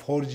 4G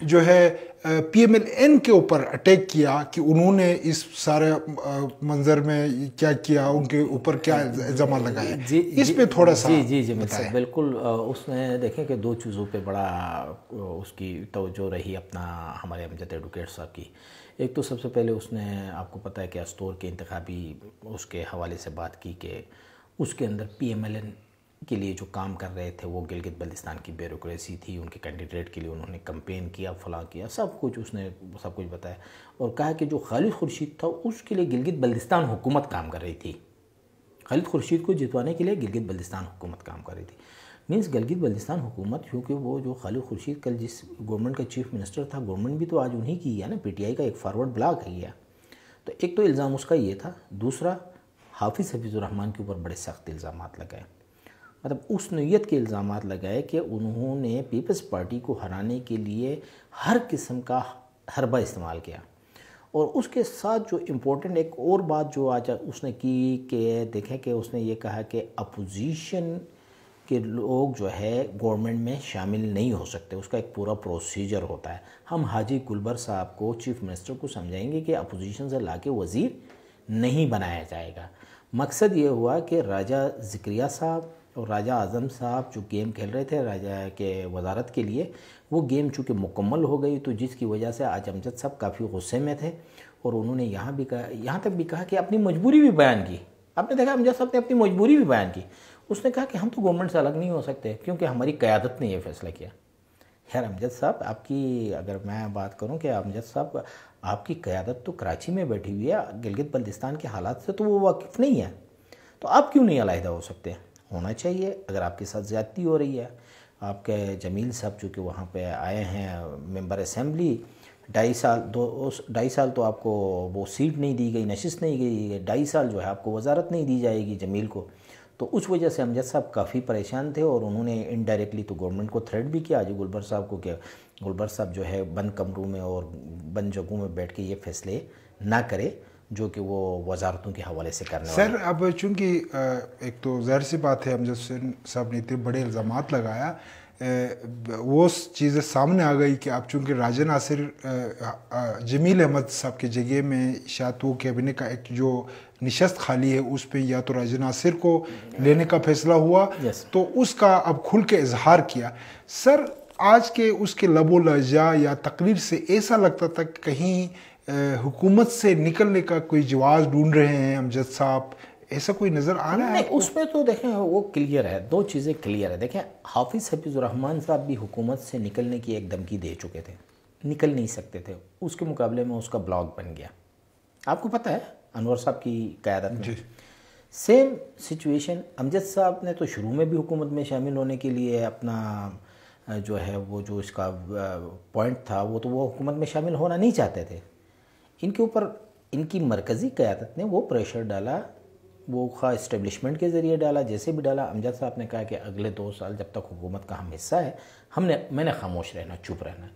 جو ہے P M L N کے اوپر اٹیک کیا کہ انہوں نے اس سارے منظر میں کیا کیا، ان کے اوپر کیا الزامات لگائے، اس پہ تھوڑا سا جی جمیل صاحب بالکل اس نے دیکھیں کہ دو چیزوں پہ بڑا اس کی توجہ رہی اپنا ہمارے امجد ایڈوکیٹ صاحب کی. ایک تو سب سے پہلے اس نے آپ کو پتہ ہے کہ استور کے انتخابی اس کے حوالے سے بات کی کہ اس کے اندر پی ایم ایل این کے لیے جو کام کر رہے تھے وہ گلگت بلتستان کی بیوروکریسی تھی، ان کے کینڈیڈیٹ کے لیے انہوں نے کمپین کیا، فلاں کیا، سب کچھ اس نے سب کچھ بتایا، اور کہا کہ جو خالد خورشید تھا اس کے لیے گلگت بلتستان حکومت کام کر رہی تھی. خالد خورشید کو جتوانے کے لیے گلگت بلتستان حکومت کام کر رہی تھی. مینس گلگت بلتستان حکومت، کیونکہ وہ جو خالد خورشید کل جس گورنمنٹ کا چیف منسٹر تھا، گورنمنٹ بھی تو آج انہی کی ہے نا، پی ٹی آئی کا ایک فارورڈ بلاک ہے یہ. تو ایک تو الزام اس کا یہ تھا. دوسرا حافظ الرحمان کے اوپر بڑے سخت الزامات لگائے، مطلب اس نوعیت کے الزامات لگائے کہ انہوں نے پیپلز پارٹی کو ہرانے کے لیے ہر قسم کا حربہ استعمال کیا. اور اس کے ساتھ جو امپورٹنٹ ایک اور بات جو آج اس نے کی کہ دیکھیں کہ اس نے یہ کہا کہ اپوزیشن کے لوگ جو ہے گورنمنٹ میں شامل نہیں ہو سکتے، اس کا ایک پورا پروسیجر ہوتا ہے. ہم حاجی گلبر صاحب کو چیف منسٹر کو سمجھائیں گے کہ اپوزیشن سے لا کے وزیر نہیں بنایا جائے گا. مقصد یہ ہوا کہ راجہ ذکریہ صاحب اور راجہ اعظم صاحب جو گیم کھیل رہے تھے راجہ کے وزارت کے لیے، وہ گیم چونکہ مکمل ہو گئی، تو جس کی وجہ سے آج امجد صاحب کافی غصے میں تھے، اور انہوں نے یہاں تک بھی کہا کہ اپنی مجبوری بھی بیان کی. آپ نے دیکھا امجد صاحب نے اپنی مجبوری بھی بیان کی. اس نے کہا کہ ہم تو گورنمنٹ سے الگ نہیں ہو سکتے کیونکہ ہماری قیادت نے یہ فیصلہ کیا. خیر امجد صاحب آپ کی اگر میں بات کروں کہ امجد صاحب آپ کی قیادت تو کراچی میں بیٹھی ہوئی ہے، گلگت بلتستان کے حالات سے تو وہ واقف نہیں ہے، تو آپ کیوں نہیں علیحدہ ہو سکتے؟ ہونا چاہیے. اگر آپ کے ساتھ زیادتی ہو رہی ہے، آپ کے جمیل صاحب جو کہ وہاں پہ آئے ہیں ممبر اسمبلی، 2.5 سال تو آپ کو وہ سیٹ نہیں دی گئی، نشست نہیں دی گئی، 2.5 سال جو ہے آپ کو وزارت نہیں دی جائے گی جمیل کو. تو اس وجہ سے امجد صاحب کافی پریشان تھے، اور انہوں نے انڈائریکٹلی تو گورنمنٹ کو تھریٹ بھی کیا جی گلبر صاحب کو کہ گلبر صاحب جو ہے بند کمروں میں اور بند جگہوں میں بیٹھ کے یہ فیصلے نہ کرے جو کہ وہ وزارتوں کے حوالے سے کرنے والے. سر اب چونکہ ایک تو ظاہر سی بات ہے امجد حسین صاحب نے اتنے بڑے الزامات لگایا، وہ چیزیں سامنے آ گئی کہ اب چونکہ راجہ ناصر جمیل احمد صاحب کی جگہ میں شاید وہ کیبنٹ کا ایک جو نشست خالی ہے اس پہ یا تو راجہ ناصر کو لینے کا فیصلہ ہوا، تو اس کا اب کھل کے اظہار کیا. سر آج کے اس کے لب و لہجہ یا تقریر سے ایسا لگتا تھا کہ کہیں حکومت سے نکلنے کا کوئی جواز ڈھونڈ رہے ہیں امجد صاحب، ایسا کوئی نظر آ رہا ہے؟ اس میں تو دیکھیں وہ کلیئر ہے، دو چیزیں کلیئر ہے. دیکھیں حافظ الرحمان صاحب بھی حکومت سے نکلنے کی ایک دھمکی دے چکے تھے، نکل نہیں سکتے تھے، اس کے مقابلے میں اس کا بلاک بن گیا. آپ کو پتہ ہے انور صاحب کی قیادت میں سیم سچویشن. امجد صاحب نے تو شروع میں بھی حکومت میں شامل ہونے کے لیے اپنا جو ہے وہ جو اس کا پوائنٹ تھا وہ تو وہ حکومت میں شامل ہونا نہیں چاہتے تھے. ان کے اوپر ان کی مرکزی قیادت نے وہ پریشر ڈالا، وہ خواہ اسٹیبلشمنٹ کے ذریعے ڈالا، جیسے بھی ڈالا. امجد صاحب نے کہا کہ اگلے 2 سال جب تک حکومت کا ہم حصہ ہے میں نے خاموش رہنا، چپ رہنا.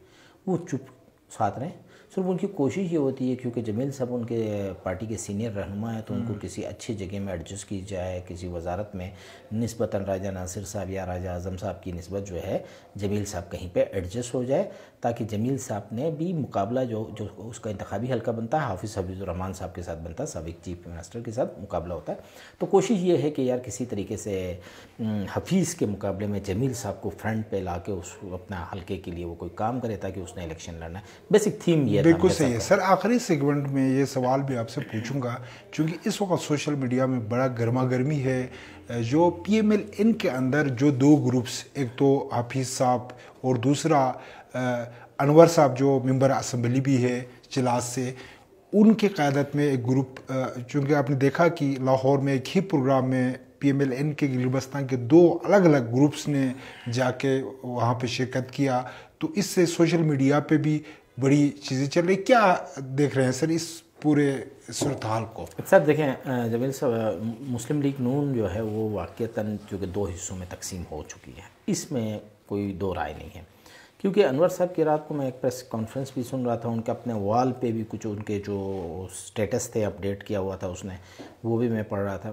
وہ چپ ساتھ رہیں. صرف ان کی کوشش یہ ہوتی ہے کیونکہ جمیل صاحب ان کے پارٹی کے سینئر رہنما ہیں تو ان کو کسی اچھی جگہ میں ایڈجسٹ کی جائے، کسی وزارت میں نسبتاً راجہ ناصر صاحب یا راجہ اعظم صاحب کی نسبت جو ہے جمیل صاحب کہیں پہ ایڈجسٹ ہو جائے، تاکہ جمیل صاحب نے بھی مقابلہ جو اس کا انتخابی حلقہ بنتا ہے حافظ الرحمان صاحب کے ساتھ بنتا ہے، سابق چیف منسٹر کے ساتھ مقابلہ ہوتا ہے. تو کوشش یہ ہے کہ یار کسی طریقے سے حفیظ کے مقابلے میں جمیل صاحب کو فرنٹ پہ لا کے اس اپنا حلقے کے لیے وہ کوئی کام کرے تاکہ اس نے الیکشن لڑنا ہے. بیسک تھیم یہ بالکل صحیح ہے. سر آخری سیگمنٹ میں یہ سوال بھی آپ سے پوچھوں گا چونکہ اس وقت سوشل میڈیا میں بڑا گرما گرمی ہے جو پی ایم ایل این کے اندر جو 2 گروپس، ایک تو حافظ صاحب اور دوسرا انور صاحب جو ممبر اسمبلی بھی ہے چلاس سے، ان کے قیادت میں ایک گروپ، چونکہ آپ نے دیکھا کہ لاہور میں ایک ہی پروگرام میں پی ایم ایل این کے گلگت بلتستان کے 2 الگ الگ گروپس نے جا کے وہاں پہ شرکت کیا، تو اس سے سوشل میڈیا پہ بھی بڑی چیزیں چل رہی. کیا دیکھ رہے ہیں سر اس پورے صورتحال کو؟ سر دیکھیں جمیل صاحب، مسلم لیگ نون جو ہے وہ واقعتاً چونکہ 2 حصوں میں تقسیم ہو چکی ہے، اس میں کوئی 2 رائے نہیں ہے. کیونکہ انور صاحب کی رات کو میں ایک پریس کانفرنس بھی سن رہا تھا، ان کے اپنے وال پہ بھی کچھ ان کے جو سٹیٹس تھے اپڈیٹ کیا ہوا تھا اس نے، وہ بھی میں پڑھ رہا تھا.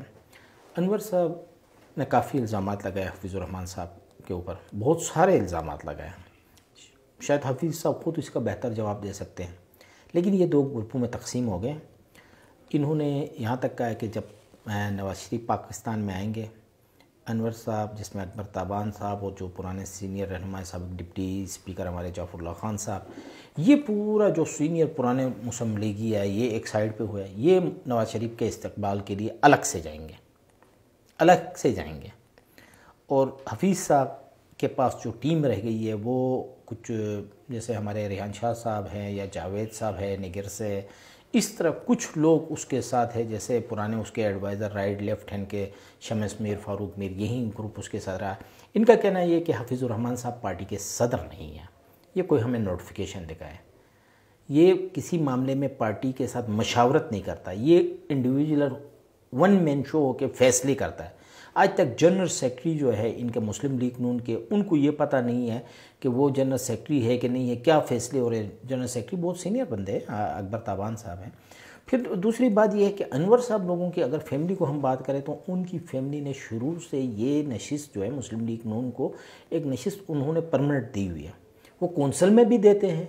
انور صاحب نے کافی الزامات لگائے حافظ الرحمان صاحب کے اوپر، بہت سارے الزامات لگائے. شاید حفیظ صاحب خود اس کا بہتر جواب دے سکتے ہیں، لیکن یہ دو گروپوں میں تقسیم ہو گئے۔ انہوں نے یہاں تک کہا ہے کہ جب نواز شریف پاکستان میں آئیں گے، انور صاحب جس میں اکبر تابان صاحب اور جو پرانے سینئر رہنما صاحب ڈپٹی اسپیکر ہمارے جعفر اللہ خان صاحب، یہ پورا جو سینئر پرانے مسلم لیگی ہے یہ ایک سائیڈ پہ ہوا ہے، یہ نواز شریف کے استقبال کے لیے الگ سے جائیں گے۔ اور حفیظ صاحب کے پاس جو ٹیم رہ گئی ہے وہ کچھ جیسے ہمارے ریحان شاہ صاحب ہیں یا جاوید صاحب ہے نگر سے، اس طرح کچھ لوگ اس کے ساتھ ہے، جیسے پرانے اس کے ایڈوائزر رائٹ لیفٹ ہینڈ کے شمس میر فاروق میر، یہی گروپ اس کے ساتھ رہا۔ ان کا کہنا یہ کہ حفیظ الرحمان صاحب پارٹی کے صدر نہیں ہیں، یہ کوئی ہمیں نوٹیفیکیشن دکھا ہے، یہ کسی معاملے میں پارٹی کے ساتھ مشاورت نہیں کرتا، یہ انڈیویجولر ون مین شو ہو کے فیصلے کرتا ہے۔ آج تک جنرل سیکرٹری جو ہے ان کے مسلم لیگ نون کے، ان کو یہ پتہ نہیں ہے کہ وہ جنرل سیکرٹری ہے کہ نہیں ہے، کیا فیصلے ہو رہے ہیں۔ جنرل سیکرٹری بہت سینئر بندے ہیں، اکبر تابان صاحب ہیں۔ پھر دوسری بات یہ ہے کہ انور صاحب لوگوں کی اگر فیملی کو ہم بات کریں تو ان کی فیملی نے شروع سے یہ نشست جو ہے مسلم لیگ نون کو ایک نشست انہوں نے پرمنٹ دی ہوئی ہے، وہ کونسل میں بھی دیتے ہیں،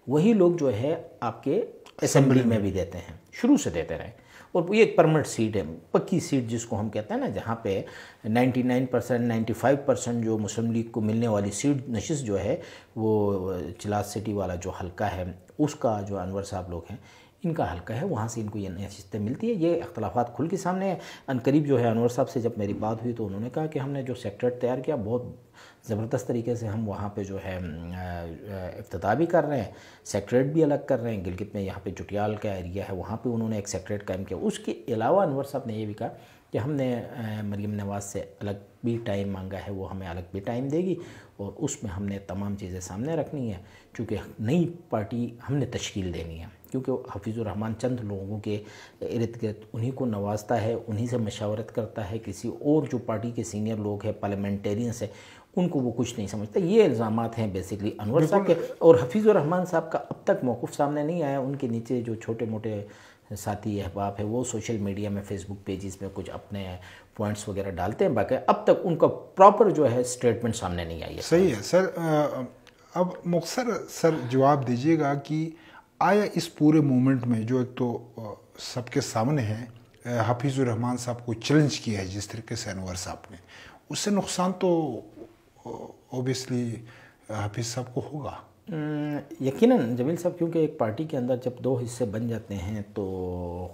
وہی لوگ جو ہے آپ کے اسمبلی میں بھی دیتے ہیں، شروع سے دیتے رہے، اور یہ ایک پرمنٹ سیٹ ہے، پکی سیٹ جس کو ہم کہتے ہیں نا، جہاں پہ 99% 95% جو مسلم لیگ کو ملنے والی سیٹ نشست جو ہے وہ چلاس سٹی والا جو حلقہ ہے اس کا جو انور صاحب لوگ ہیں ان کا حلقہ ہے، وہاں سے ان کو یہ نشستیں ملتی ہے۔ یہ اختلافات کھل کے سامنے ہیں۔ عنقریب جو ہے انور صاحب سے جب میری بات ہوئی تو انہوں نے کہا کہ ہم نے جو سیکٹریٹ تیار کیا بہت زبردست طریقے سے ہم وہاں پہ جو ہے افتتاح بھی کر رہے ہیں، سیکٹریٹ بھی الگ کر رہے ہیں۔ گلگت میں یہاں پہ چٹیال کا ایریا ہے وہاں پہ انہوں نے ایک سیکٹریٹ قائم کیا۔ اس کے علاوہ انور صاحب نے یہ بھی کہا کہ ہم نے مریم نواز سے الگ بھی ٹائم مانگا ہے، وہ ہمیں الگ بھی ٹائم دے گی، اور اس میں ہم نے تمام چیزیں سامنے رکھنی ہیں، چونکہ نئی پارٹی ہم نے تشکیل دینی ہے، کیونکہ حفیظ الرحمان چند لوگوں کے ارد گرد انہی کو نوازتا ہے، انہی سے مشاورت کرتا ہے، کسی اور جو پارٹی کے سینئر لوگ ہیں پارلیمنٹیرینس ہیں ان کو وہ کچھ نہیں سمجھتا۔ یہ الزامات ہیں بیسیکلی انور صاحب کے، اور حفیظ الرحمان صاحب کا اب تک موقف سامنے نہیں آیا۔ ان کے نیچے جو چھوٹے موٹے ساتھی احباب ہے وہ سوشل میڈیا میں فیس بک پیجز میں کچھ اپنے پوائنٹس وغیرہ ڈالتے ہیں، باقی اب تک ان کا پراپر جو ہے سٹیٹمنٹ سامنے نہیں آئی ہے۔ صحیح ہے سر، اب مختصر جواب دیجیے گا کہ آیا اس پورے مومنٹ میں جو ایک تو سب کے سامنے ہے حفیظ الرحمان صاحب کو چیلنج کیا ہے جس طریقے سے انور صاحب نے، اس سے نقصان تو اوبیسلی حفیظ صاحب کو ہوگا؟ یقیناً جمیل صاحب، کیونکہ ایک پارٹی کے اندر جب دو حصے بن جاتے ہیں تو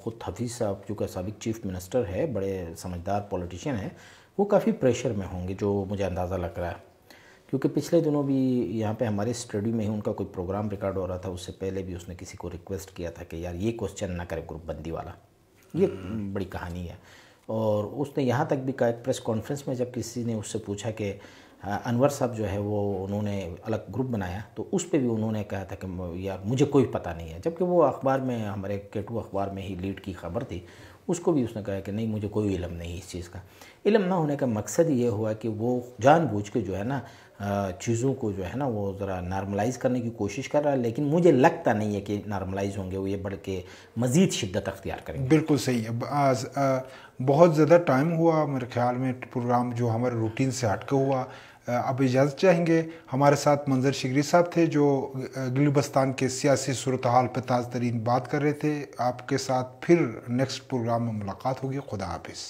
خود حفیظ صاحب چونکہ سابق چیف منسٹر ہے، بڑے سمجھدار پولیٹیشین ہیں، وہ کافی پریشر میں ہوں گے، جو مجھے اندازہ لگ رہا ہے، کیونکہ پچھلے دنوں بھی یہاں پہ ہمارے اسٹڈی میں ہی ان کا کوئی پروگرام ریکارڈ ہو رہا تھا، اس سے پہلے بھی اس نے کسی کو ریکویسٹ کیا تھا کہ یار یہ کوسچن نہ کرے گروپ بندی والا، یہ بڑی کہانی ہے۔ اور اس نے یہاں تک بھی کہا ایک پریس کانفرنس میں جب کسی نے اس سے پوچھا کہ انور صاحب جو ہے وہ انہوں نے الگ گروپ بنایا، تو اس پہ بھی انہوں نے کہا تھا کہ یار مجھے کوئی پتہ نہیں ہے، جبکہ وہ اخبار میں ہمارے K2 اخبار میں ہی لیڈ کی خبر تھی، اس کو بھی اس نے کہا کہ نہیں مجھے کوئی علم نہیں اس چیز کا۔ علم نہ ہونے کا مقصد یہ ہوا کہ وہ جان بوجھ کے جو ہے نا چیزوں کو جو ہے نا وہ ذرا نارملائز کرنے کی کوشش کر رہا ہے، لیکن مجھے لگتا نہیں ہے کہ نارملائز ہوں گے، وہ یہ بڑھ کے مزید شدت اختیار کریں گے۔ بالکل صحیح ہے، بہت زیادہ ٹائم ہوا میرے خیال میں، پروگرام جو ہمارے روٹین سے ہٹ کے ہوا، اب اجازت چاہیں گے۔ ہمارے ساتھ منظر شگری صاحب تھے جو گلگت کے سیاسی صورتحال پہ تازہ ترین بات کر رہے تھے۔ آپ کے ساتھ پھر نیکسٹ پروگرام میں ملاقات ہوگی۔ خدا حافظ۔